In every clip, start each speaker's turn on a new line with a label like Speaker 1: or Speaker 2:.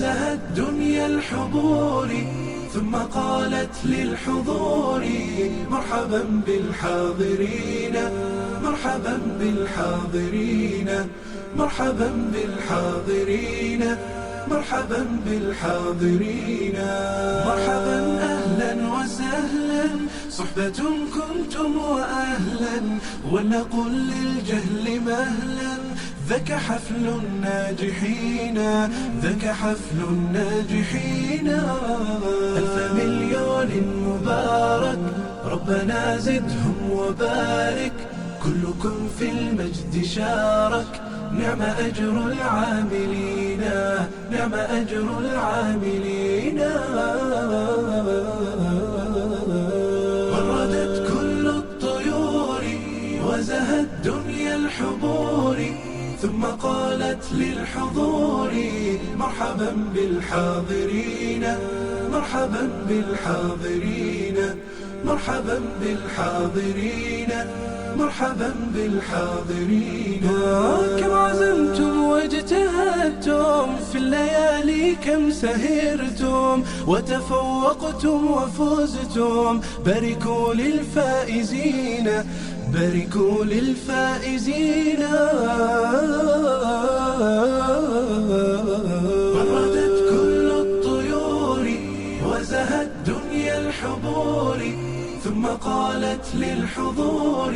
Speaker 1: وزهت دنيا الحضور ثم قالت للحضور مرحبا بالحاضرين مرحبا بالحاضرين مرحبا بالحاضرين مرحبا بالحاضرين مرحبا أهلا وسهلا صحبة كنتم وأهلا ولنقل للجهل مهلا ذاك حفل الناجحين ذاك حفل الناجحين ألف مليون مبارك ربنا زدهم وبارك كلكم في المجد شارك نعم أجر العاملين نعم أجر العاملين وردت كل الطيور وزهت دنيا الحضور ثم قالت للحضور مرحبا بالحاضرين مرحبا بالحاضرين مرحبا بالحاضرين مرحبا بالحاضرين كم عزمتم واجتهدتم في الليالي كم سهرتم وتفوقتم وفزتم باركوا للفائزين باركوا للفائزين وردت كل الطيور وزهت دنيا الحضور ثم قالت للحضور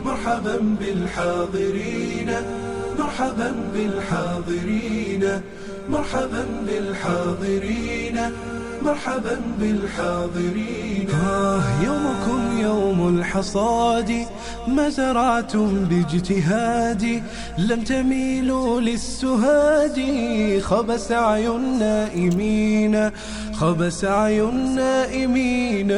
Speaker 1: مرحبا بالحاضرين مرحبا بالحاضرين مرحبا بالحاضرين مرحبا بالحاضرين يومكم يوم الحصاد ما زرعتم باجتهاد لم تميلوا للسهاد خاب سعي النائمين خاب سعي النائمين